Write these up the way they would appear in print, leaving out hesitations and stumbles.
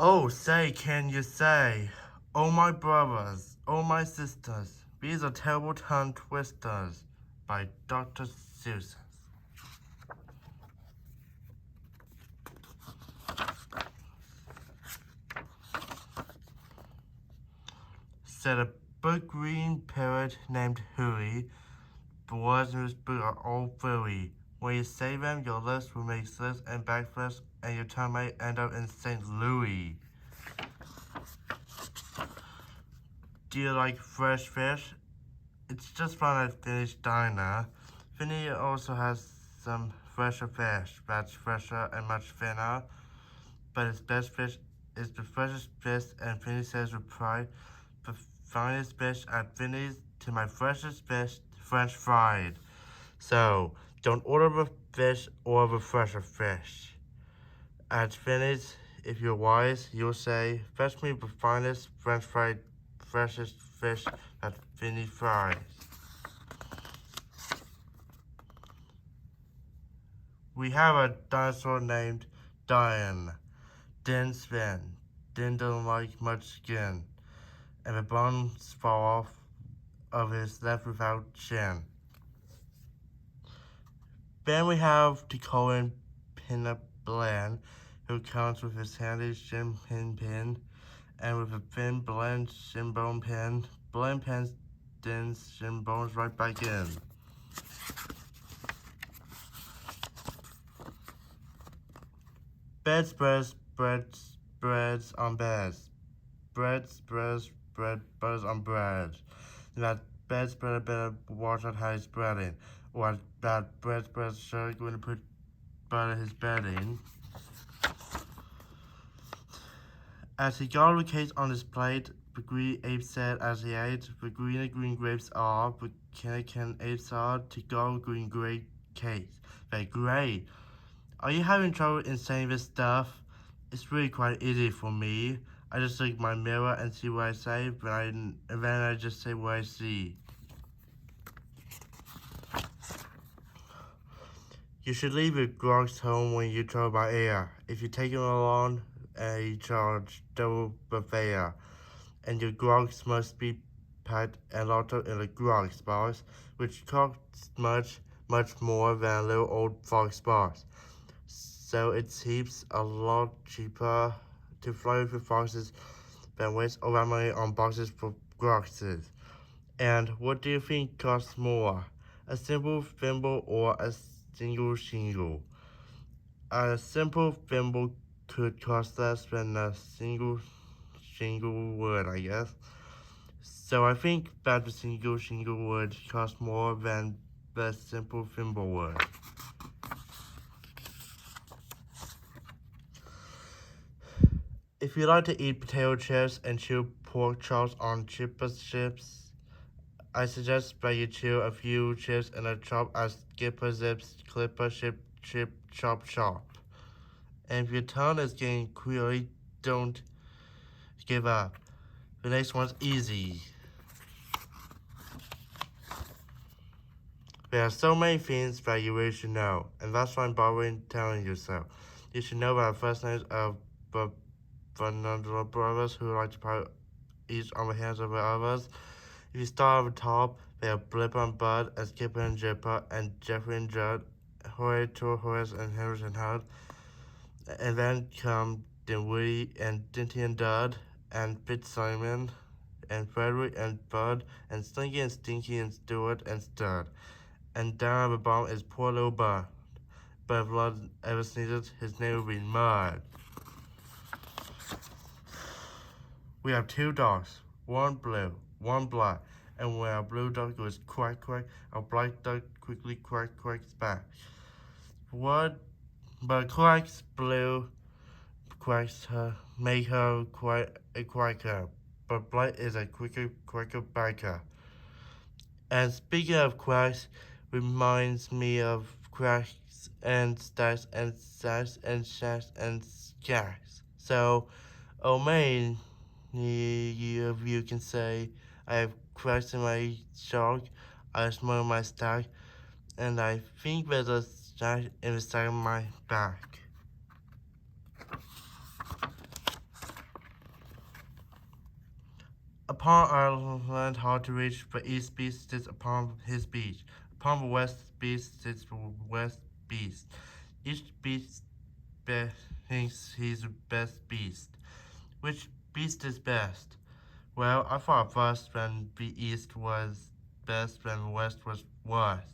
Oh, say, can you say, oh my brothers, oh my sisters, these are terrible tongue twisters by Dr. Seuss. Said a big green parrot named Huey, the words in this book are all furry. When you say them, your lips will make slips and backflips, and your tongue might end up in St. Louis. Do you like fresh fish? It's just fun at Finny's Diner. Finny also has some fresher fish that's fresher and much thinner, but its best fish is the freshest fish, and Finny says with pride, the finest fish at Finny's to my freshest fish, French fried. So, don't order the fish or the fresher fish. At Finny's, if you're wise, you'll say, fetch me the finest French fried, freshest fish that Finny fries. We have a dinosaur named Dian. Didn't spin. Didn't like much skin. And the bones fall off of his left without chin. Then we have Dakota Pinup Bland, who comes with his handy shin pin, and with a thin blend shin bone pin. Blend pins dins shin bones right back in. Bed spreads, breads on beds. Bread spreads, bread butters on bread. That bed spread better watch out how he's spreading. Or that bread spreads sure going to put butter his bedding. As he got the cakes on his plate, the green ape said as he ate, the green grapes are, the can apes are to go green grape cakes. They're great. Are you having trouble in saying this stuff? It's really quite easy for me. I just look at my mirror and see what I say, and then I just say what I see. You should leave your grogs home when you travel by air. If you take them along, you charge double the fare. And your grogs must be packed and locked up in the grogs box, which costs much more than a little old fox box. So it's heaps a lot cheaper to fly with foxes than waste all that money on boxes for groxes. And what do you think costs more? A simple thimble or a single shingle? A simple thimble could cost less than a single shingle would, I guess. So I think that the single shingle would cost more than the simple thimble would. If you like to eat potato chips and chew pork chops on chips, I suggest that you chew a few chips in a chop as Skipper Zips Clipper chip chop. And if your tongue is getting queasy, don't give up. The next one's easy. There are so many things that you really should know, and that's why I'm bothering telling you so. You should know about the first names of the Fernando brothers who like to put each on the hands of the others. If you start at the top, they are Blipper and Bud, and Skipper and Jipper, and Jeffrey and Judd, Horatio, Horace, and Henry and Hud. And then come Dinwiddie and Dinty and Dud, and Fitzsimon, and Frederick and Bud, and Slinky and Stinky and Stewart and Stud. And down at the bottom is poor little Bud. But if Lud ever sneezes, his name will be Mud. We have two dogs, one blue, one black, and when our blue dog goes quack quack, our black dog quickly quacks back. But quacks blue quacks her, make her quite a quacker, but black is a quicker backer. And speaking of quacks, reminds me of cracks and stacks and sacks and shacks and scacks. So, oh man, you can say, I have cracks in my shark, I smell my stack, and I think there's a stack in the side of my back. Upon I learned how to reach the east beast sits upon his beach. Upon the west beast sits the west beast. Each beast thinks he's the best beast. Which beast is best? Well, I thought first when the east was best, when the west was worst.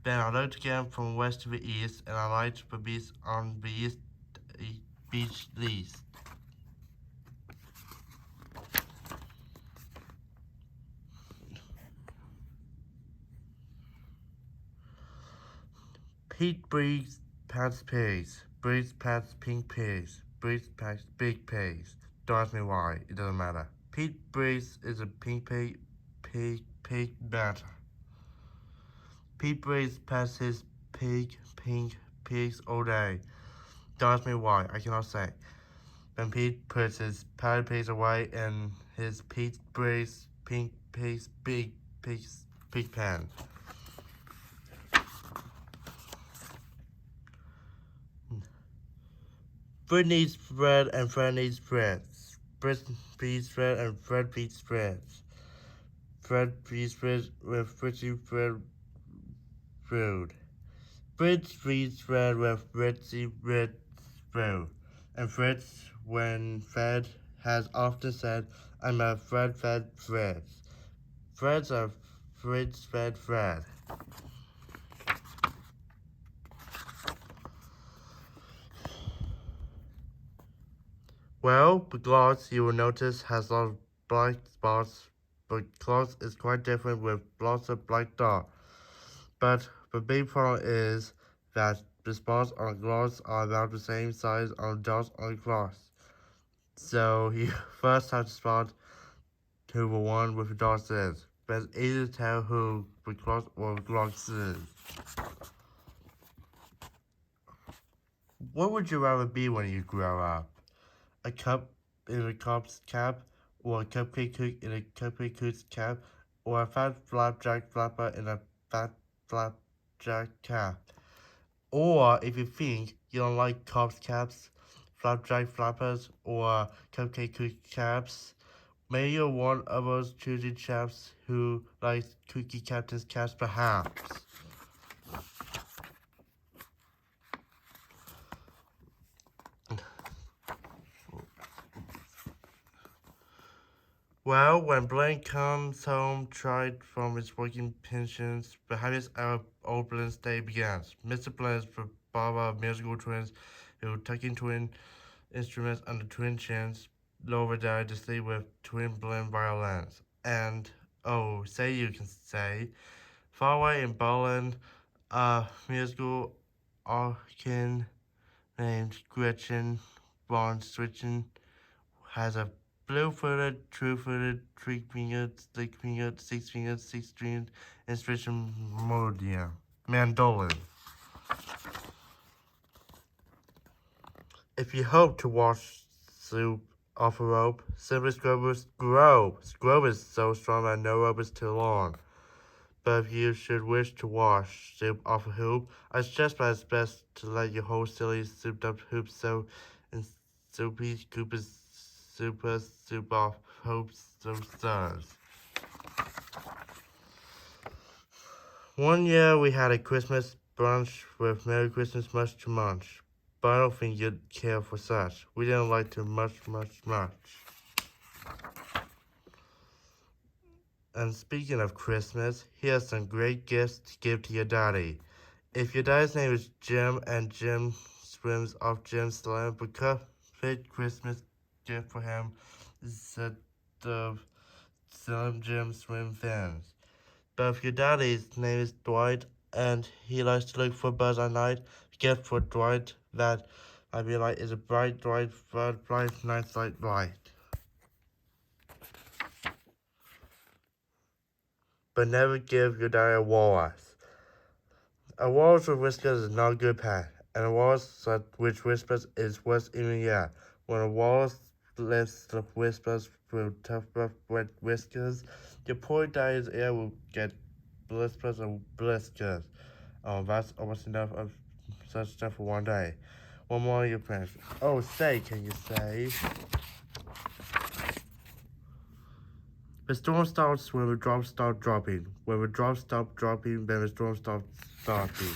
Then I looked again from west to the east, and I liked the beast on the east beach least. Pete breeds pants pigs. Breeds pants pink pigs. Breeds pants big pigs. Don't ask me why. It doesn't matter. Pete breeds is a pink pig matter. Pete breeds past his pink pigs all day. Don't ask me why. I cannot say. Then Pete puts his powdered pigs away in his Pete breeds pink pigs big pig pen. Fred needs bread and Fred needs bread. Fred beats bread and Fred beats bread. Fred beats bread with Fritzy bread food. Fred beats bread with Fritzy bread food. And Fritz, when fed, has often said, I'm a Fred fed Fred. Fred's a Fritz fed Fred. Well, the gloss you will notice has a lot of black spots, but gloss is quite different with lots of black dots. But the big problem is that the spots on gloss are about the same size on dots on gloss. So you first have to spot who the one with the dots is. But it's easy to tell who the gloss or the gloss is. What would you rather be when you grow up? A cup in a cup's cap, or a cupcake cook in a cupcake cook's cap, or a fat flapjack flapper in a fat flapjack cap. Or if you think you don't like cops caps, flapjack flappers, or cupcake cook caps, maybe you're one of those choosy chaps who likes cookie captain's caps perhaps. Well, when Blaine comes home, tried from his working pensions, the happiest hour of old Blaine's day begins. Mr. Blaine's the father of musical twins who tucking twin instruments under twin chins, lower down to sleep with twin Blaine violins. And, oh, say you can say, far away in Berlin, a musical arkin named Gretchen von Switchen has a blue-footed, true-footed, three-fingered, stick-fingered, six-fingered, six-stringed instrument mandolin. If you hope to wash soup off a rope, simply scrub with scrub. Scrub is so strong that no rope is too long. But if you should wish to wash soup off a hoop, I suggest that it's best to let your whole silly souped-up hoop soak in soupy scoop is soup off hopes so stars. One year we had a Christmas brunch with Merry Christmas much to munch, but I don't think you'd care for such. We didn't like to much. And speaking of Christmas, here's some great gifts to give to your daddy. If your daddy's name is Jim and Jim swims off Jim's slam, the perfect Christmas gift for him is a set of Slim Jim swim fins. But if your daddy's name is Dwight and he likes to look for birds at night, the gift for Dwight that I be like is a bright Dwight bright night light. But never give your daddy a walrus. A walrus with whiskers is not a good pet, and a walrus which whispers is worse even yet. When a walrus lifts the whispers through tough rough wet whiskers, your poor daddy's ear will get blisters and blisters. Oh, that's almost enough of such stuff for one day. One more of your friends. Oh, say, can you say? The storm starts when the drops start dropping. When the drops stop dropping, then the storm stops starting.